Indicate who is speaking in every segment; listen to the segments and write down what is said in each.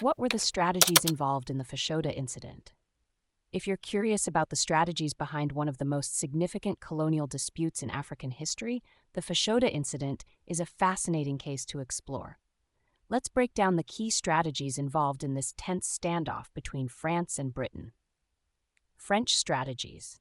Speaker 1: What were the strategies involved in the Fashoda Incident? If you're curious about the strategies behind one of the most significant colonial disputes in African history, the Fashoda Incident is a fascinating case to explore. Let's break down the key strategies involved in this tense standoff between France and Britain. French strategies.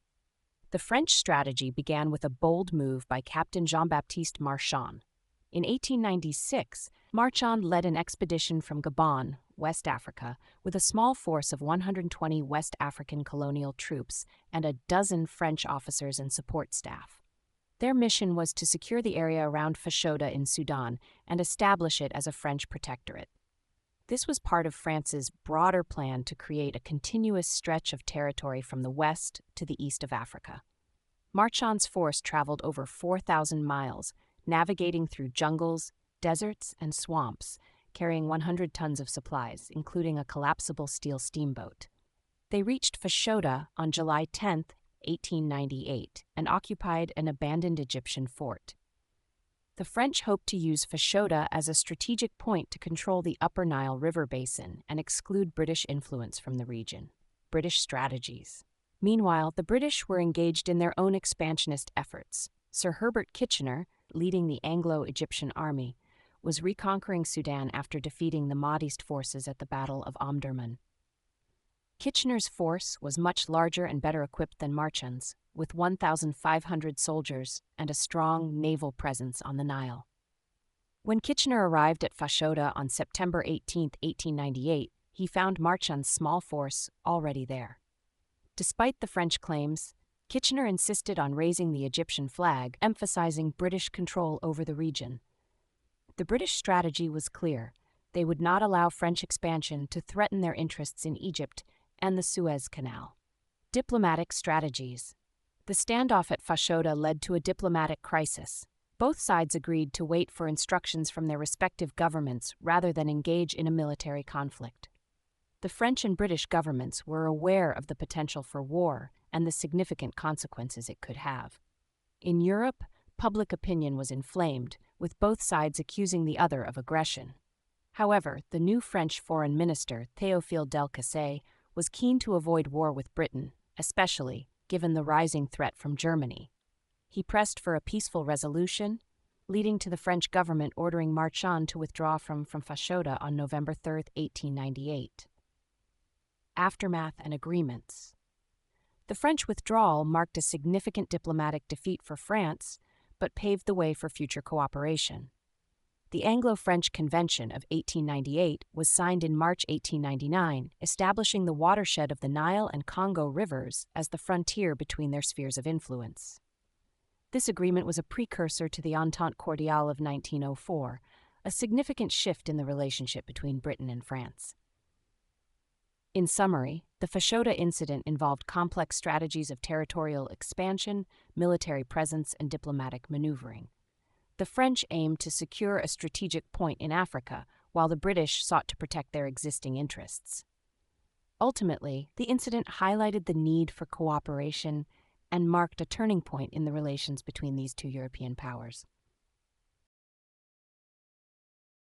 Speaker 1: The French strategy began with a bold move by Captain Jean-Baptiste Marchand. In 1896, Marchand led an expedition from Gabon, West Africa, with a small force of 120 West African colonial troops and a dozen French officers and support staff. Their mission was to secure the area around Fashoda in Sudan and establish it as a French protectorate. This was part of France's broader plan to create a continuous stretch of territory from the west to the east of Africa. Marchand's force traveled over 4,000 miles, navigating through jungles, deserts, and swamps, carrying 100 tons of supplies, including a collapsible steel steamboat. They reached Fashoda on July 10, 1898, and occupied an abandoned Egyptian fort. The French hoped to use Fashoda as a strategic point to control the Upper Nile River basin and exclude British influence from the region. British strategies. Meanwhile, the British were engaged in their own expansionist efforts. Sir Herbert Kitchener, leading the Anglo-Egyptian army, was reconquering Sudan after defeating the Mahdist forces at the Battle of Omdurman. Kitchener's force was much larger and better equipped than Marchand's, with 1,500 soldiers and a strong naval presence on the Nile. When Kitchener arrived at Fashoda on September 18, 1898, he found Marchand's small force already there. Despite the French claims, Kitchener insisted on raising the Egyptian flag, emphasizing British control over the region. The British strategy was clear. They would not allow French expansion to threaten their interests in Egypt and the Suez Canal. Diplomatic strategies. The standoff at Fashoda led to a diplomatic crisis. Both sides agreed to wait for instructions from their respective governments rather than engage in a military conflict. The French and British governments were aware of the potential for war and the significant consequences it could have. In Europe, public opinion was inflamed, with both sides accusing the other of aggression. However, the new French foreign minister, Théophile Delcassé, was keen to avoid war with Britain, especially given the rising threat from Germany. He pressed for a peaceful resolution, leading to the French government ordering Marchand to withdraw from Fashoda on November 3, 1898. Aftermath and agreements. The French withdrawal marked a significant diplomatic defeat for France, but paved the way for future cooperation. The Anglo-French Convention of 1898 was signed in March 1899, establishing the watershed of the Nile and Congo rivers as the frontier between their spheres of influence. This agreement was a precursor to the Entente Cordiale of 1904, a significant shift in the relationship between Britain and France. In summary, the Fashoda Incident involved complex strategies of territorial expansion, military presence, and diplomatic maneuvering. The French aimed to secure a strategic point in Africa, while the British sought to protect their existing interests. Ultimately, the incident highlighted the need for cooperation and marked a turning point in the relations between these two European powers.